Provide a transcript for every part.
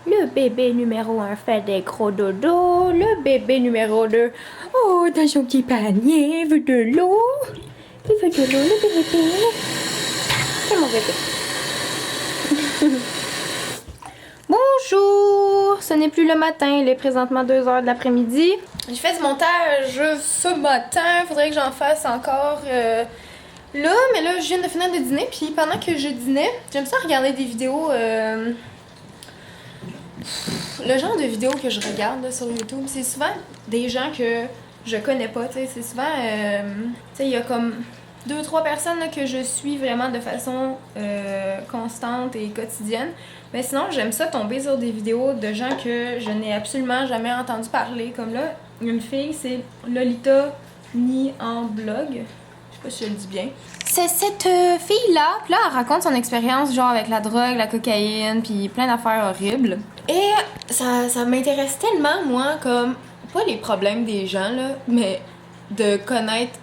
Le bébé numéro 1 fait des gros dodos. Le bébé numéro 2, oh, dans son petit panier, il veut de l'eau. Il veut de l'eau, le bébé. C'est mon bébé. Bonjour! Ce n'est plus le matin, il est présentement 2h de l'après-midi. J'ai fait du montage ce matin, faudrait que j'en fasse encore là, mais là je viens de finir de dîner, puis pendant que je dînais, j'aime ça regarder des vidéos, le genre de vidéos que je regarde là, sur YouTube, c'est souvent des gens que je connais pas, tu sais, c'est souvent, tu sais, il y a comme 2-3 personnes là, que je suis vraiment de façon constante et quotidienne. Mais sinon, j'aime ça tomber sur des vidéos de gens que je n'ai absolument jamais entendu parler. Comme là, une fille, c'est Lolita Ni en blog. Je sais pas si je le dis bien. C'est cette fille-là, puis là, elle raconte son expérience, genre avec la drogue, la cocaïne, puis plein d'affaires horribles. Et ça m'intéresse tellement, moi, comme, pas les problèmes des gens, là, mais de connaître,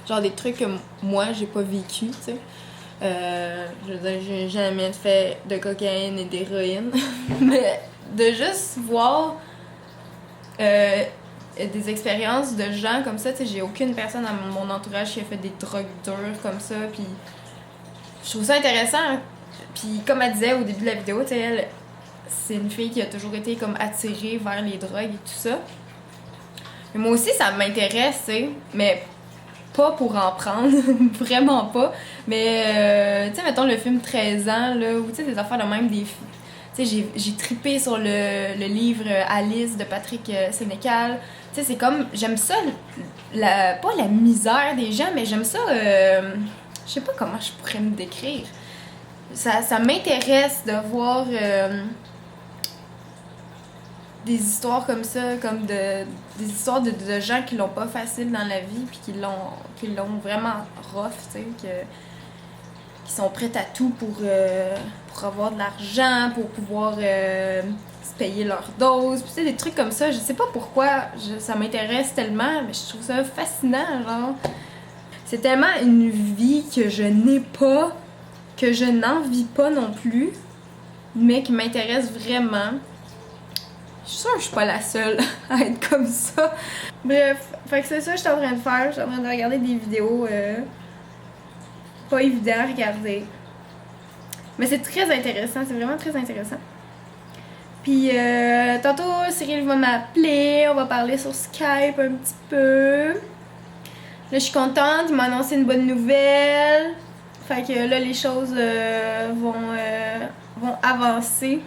genre des trucs que moi, j'ai pas vécu, tu sais. Je veux dire, j'ai jamais fait de cocaïne et d'héroïne, mais de juste voir des expériences de gens comme ça, tu sais, j'ai aucune personne dans mon entourage qui a fait des drogues dures comme ça, puis je trouve ça intéressant. Puis comme elle disait au début de la vidéo, tu sais, elle, c'est une fille qui a toujours été comme attirée vers les drogues et tout ça. Mais moi aussi, ça m'intéresse, tu sais, mais pas pour en prendre, vraiment pas. Mais, tu sais, mettons le film 13 ans, là, ou tu sais, des affaires de même, des. Tu sais, j'ai trippé sur le livre Alice de Patrick Sénécal. Tu sais, c'est comme. J'aime ça, pas la misère des gens, mais j'aime ça. Je sais pas comment je pourrais me décrire. Ça m'intéresse de voir. Des histoires comme ça, comme des histoires de gens qui l'ont pas facile dans la vie puis qui l'ont vraiment rough, tu sais, qui sont prêts à tout pour avoir de l'argent, pour pouvoir se payer leur dose, puis tu sais, des trucs comme ça. Je sais pas pourquoi ça m'intéresse tellement, mais je trouve ça fascinant, genre. C'est tellement une vie que je n'ai pas, que je n'envie pas non plus, mais qui m'intéresse vraiment. Je suis sûre que je suis pas la seule à être comme ça. Bref, fait que c'est ça que je suis en train de faire. Je suis en train de regarder des vidéos pas évidentes à regarder. Mais c'est très intéressant, c'est vraiment très intéressant. Puis tantôt, Cyril va m'appeler, on va parler sur Skype un petit peu. Là, je suis contente, il m'a annoncé une bonne nouvelle. Fait que là, les choses vont avancer.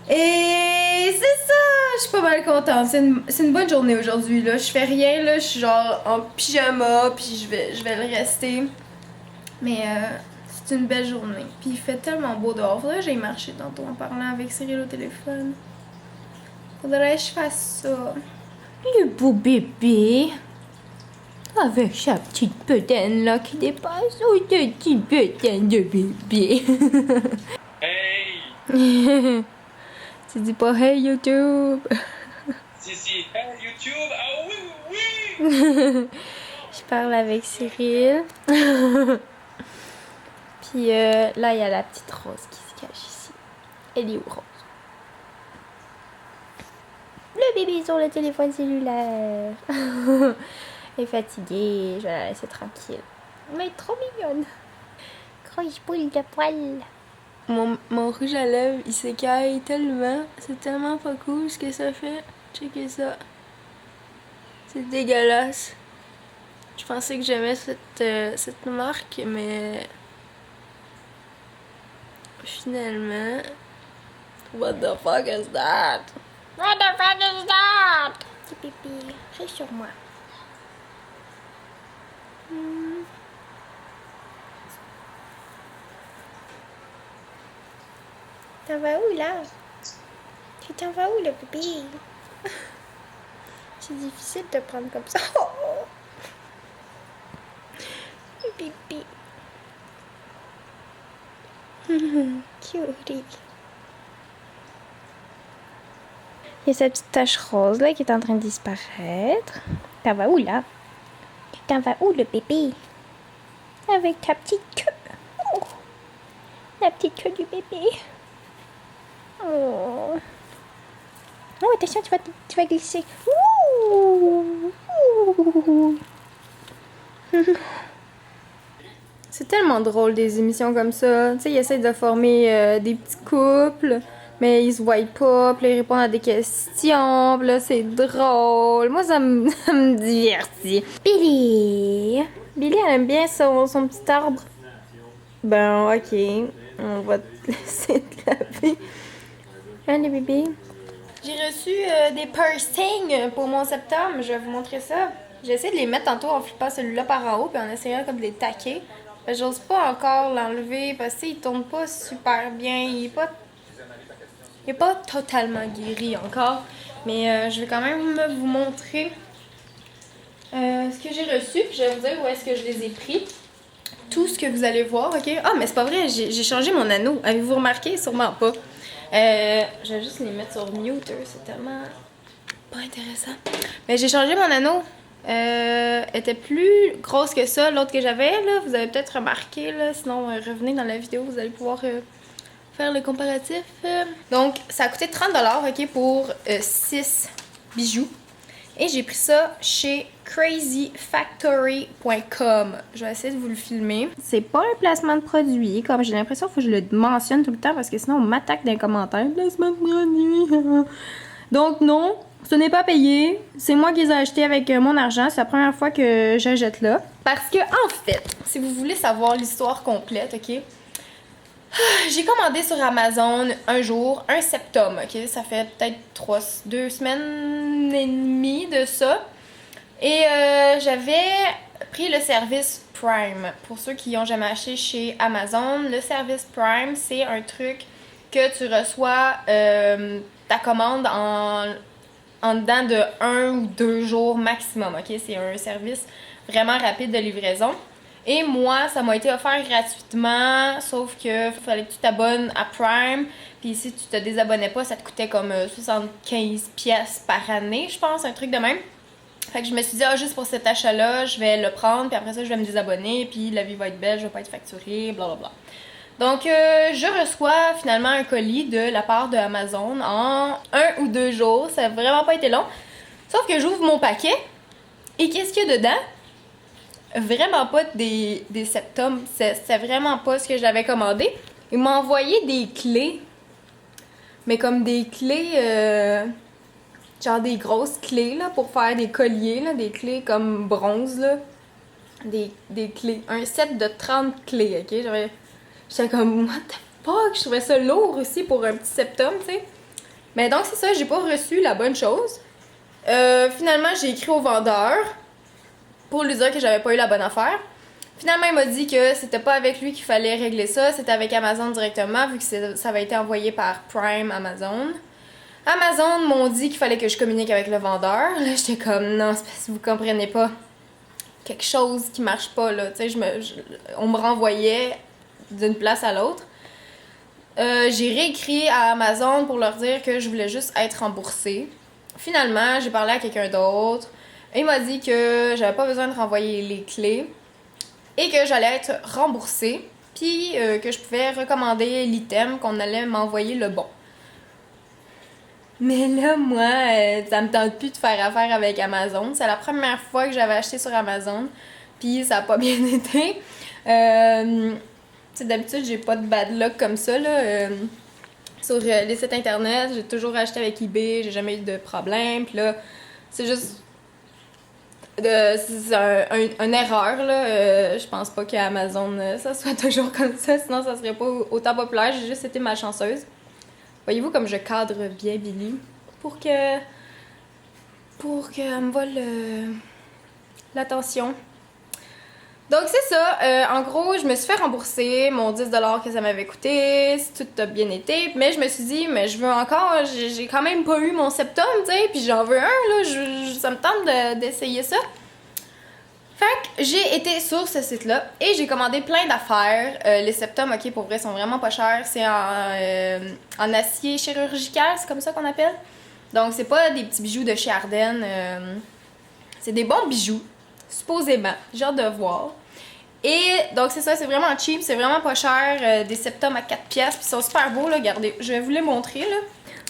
Et c'est ça, je suis pas mal contente. C'est une bonne journée aujourd'hui, là. Je fais rien, là. Je suis genre en pyjama, puis je vais le rester. Mais c'est une belle journée. Puis il fait tellement beau dehors. Faudrait que j'aille marcher tantôt en parlant avec Cyril au téléphone. Faudrait que je fasse ça. Le beau bébé. Avec sa petite bedaine là qui dépasse. Oh, de petite bedaine de bébé. Hey! Tu dis pas hey YouTube. Si, hey YouTube! Ah oui, oui! Je parle avec Cyril. Puis là, il y a la petite Rose qui se cache ici. Elle est où, Rose? Le bébé sur le téléphone cellulaire. Elle est fatiguée. Je vais la laisser tranquille. Mais elle est trop mignonne. Grosse boule de poils. Mon rouge à lèvres, il s'écaille tellement. C'est tellement pas cool ce que ça fait. Checkez ça. C'est dégueulasse. Je pensais que j'aimais cette marque, mais finalement, what the fuck is that? What the fuck is that? Petit pipi, reste sur moi. T'en vas où là? Tu t'en vas où le bébé? C'est difficile de prendre comme ça. Oh. Pipi. Cutie. Il y a sa petite tache rose là qui est en train de disparaître. T'en vas où là? Tu t'en vas où le bébé? Avec ta petite queue. Oh. La petite queue du bébé. Oh. Oh, attention, tu vas glisser. Ouh. Ouh. C'est tellement drôle des émissions comme ça. Tu sais, ils essaient de former des petits couples, mais ils se voient pas, puis ils répondent à des questions, puis là c'est drôle. Moi ça me divertit. Billy! Billy elle aime bien son petit arbre. Ben ok, on va te laisser te laver. Allez bébé. J'ai reçu des piercings pour mon septembre, je vais vous montrer ça. J'ai essayé de les mettre tantôt en flippant celui-là par en haut, puis en essayant comme de les taquer. J'ose pas encore l'enlever parce qu'il tourne pas super bien. Il est pas totalement guéri encore. Mais je vais quand même vous montrer ce que j'ai reçu. Puis je vais vous dire où est-ce que je les ai pris. Tout ce que vous allez voir, ok? Ah, mais c'est pas vrai, j'ai changé mon anneau. Avez-vous remarqué? Sûrement pas. Je vais juste les mettre sur mute, c'est tellement pas intéressant. Mais j'ai changé mon anneau. Était plus grosse que ça, l'autre que j'avais, là, vous avez peut-être remarqué, là, sinon revenez dans la vidéo, vous allez pouvoir faire le comparatif. Donc, ça a coûté 30$, ok, pour 6 bijoux. Et j'ai pris ça chez crazyfactory.com. Je vais essayer de vous le filmer. C'est pas un placement de produit, comme j'ai l'impression qu'il faut que je le mentionne tout le temps, parce que sinon on m'attaque dans les commentaires. Placement de produit. Donc non, ce n'est pas payé. C'est moi qui les ai achetés avec mon argent. C'est la première fois que j'achète là. Parce que, en fait, si vous voulez savoir l'histoire complète, ok? J'ai commandé sur Amazon un jour, un septum, ok? Ça fait peut-être 2 semaines et demie de ça. Et j'avais pris le service Prime. Pour ceux qui n'ont jamais acheté chez Amazon, le service Prime, c'est un truc que tu reçois ta commande en dedans de 1 ou 2 jours maximum, ok? C'est un service vraiment rapide de livraison. Et moi, ça m'a été offert gratuitement, sauf que fallait que tu t'abonnes à Prime. Puis si tu te désabonnais pas, ça te coûtait comme 75$ par année, je pense, un truc de même. Fait que je me suis dit, juste pour cet achat-là, je vais le prendre, puis après ça, je vais me désabonner, puis la vie va être belle, je vais pas être facturée, blablabla. Donc, je reçois finalement un colis de la part de Amazon en 1 ou 2 jours. Ça n'a vraiment pas été long. Sauf que j'ouvre mon paquet, et qu'est-ce qu'il y a dedans? Vraiment pas des septums. C'est vraiment pas ce que j'avais commandé. Il m'a envoyé des clés. Mais comme des clés... genre des grosses clés, là, pour faire des colliers, là. Des clés comme bronze, là. Des clés. Un set de 30 clés, ok? J'étais comme, what the fuck? Je trouvais ça lourd aussi pour un petit septum, tu sais. Mais donc, c'est ça, j'ai pas reçu la bonne chose. Finalement, j'ai écrit au vendeur pour lui dire que j'avais pas eu la bonne affaire. Finalement, il m'a dit que c'était pas avec lui qu'il fallait régler ça, c'était avec Amazon directement, vu que ça avait été envoyé par Prime Amazon. Amazon m'ont dit qu'il fallait que je communique avec le vendeur. Là, j'étais comme, non, c'est parce que vous comprenez pas. Quelque chose qui marche pas, là. Tu sais, on me renvoyait d'une place à l'autre. J'ai réécrit à Amazon pour leur dire que je voulais juste être remboursée. Finalement, j'ai parlé à quelqu'un d'autre. Il m'a dit que j'avais pas besoin de renvoyer les clés et que j'allais être remboursée, puis que je pouvais recommander l'item, qu'on allait m'envoyer le bon. Mais là, moi, ça me tente plus de faire affaire avec Amazon. C'est la première fois que j'avais acheté sur Amazon, puis ça a pas bien été. D'habitude, j'ai pas de bad luck comme ça, là. Sur les sites internet, j'ai toujours acheté avec eBay, j'ai jamais eu de problème. Puis là, c'est juste c'est une erreur, là. Je pense pas qu'à Amazon, ça soit toujours comme ça, sinon ça serait pas autant populaire. J'ai juste été malchanceuse. Voyez-vous comme je cadre bien Billy pour qu'elle me vole l'attention. Donc c'est ça, en gros, je me suis fait rembourser mon 10$ que ça m'avait coûté, tout a bien été, mais je me suis dit, mais je veux encore, j'ai quand même pas eu mon septum, tu sais, puis j'en veux un, là, ça me tente d'essayer ça. Fait que j'ai été sur ce site-là et j'ai commandé plein d'affaires. Les septums, ok, pour vrai, sont vraiment pas chers. C'est en acier chirurgical, c'est comme ça qu'on appelle. Donc, c'est pas des petits bijoux de chez Ardennes. C'est des bons bijoux, supposément. J'ai hâte de voir. Et donc c'est ça, c'est vraiment cheap, c'est vraiment pas cher. Des septums à 4 pièces, puis ils sont super beaux là, regardez. Je vais vous les montrer là.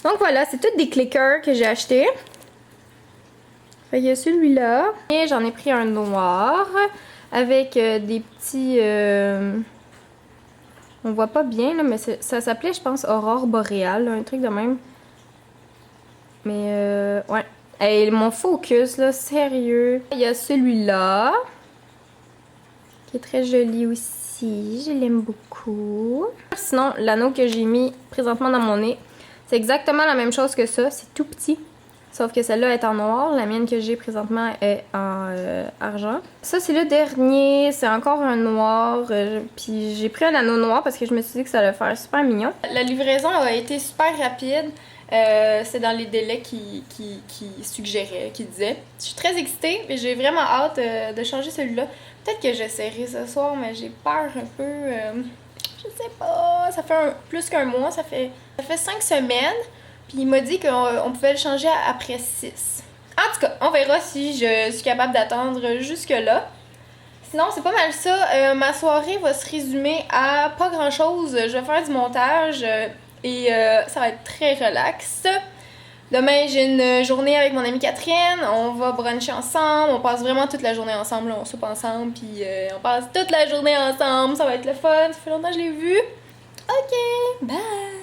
Donc voilà, c'est tous des clickers que j'ai achetés. Fait qu'il y a celui-là. Et j'en ai pris un noir avec des petits... On voit pas bien là, mais ça s'appelait je pense Aurore Boréale, un truc de même. Mais ouais. Et mon focus là, sérieux. Il y a celui-là. Qui est très joli aussi. Je l'aime beaucoup. Sinon, l'anneau que j'ai mis présentement dans mon nez, c'est exactement la même chose que ça. C'est tout petit. Sauf que celle-là est en noir. La mienne que j'ai présentement est en argent. Ça, c'est le dernier. C'est encore un noir. Puis j'ai pris un anneau noir parce que je me suis dit que ça allait faire super mignon. La livraison a été super rapide. C'est dans les délais qui suggéraient, qui disaient. Je suis très excitée, mais j'ai vraiment hâte de changer celui-là. Peut-être que j'essaierai ce soir, mais j'ai peur un peu. Je sais pas. Ça fait plus qu'un mois. Ça fait 5 semaines. Puis il m'a dit qu'on pouvait le changer après 6. En tout cas, on verra si je suis capable d'attendre jusque-là. Sinon, c'est pas mal ça. Ma soirée va se résumer à pas grand-chose. Je vais faire du montage et ça va être très relax. Demain, j'ai une journée avec mon amie Catherine. On va bruncher ensemble. On passe vraiment toute la journée ensemble. On soupe ensemble. Puis on passe toute la journée ensemble. Ça va être le fun. Ça fait longtemps que je l'ai vu. Ok, bye!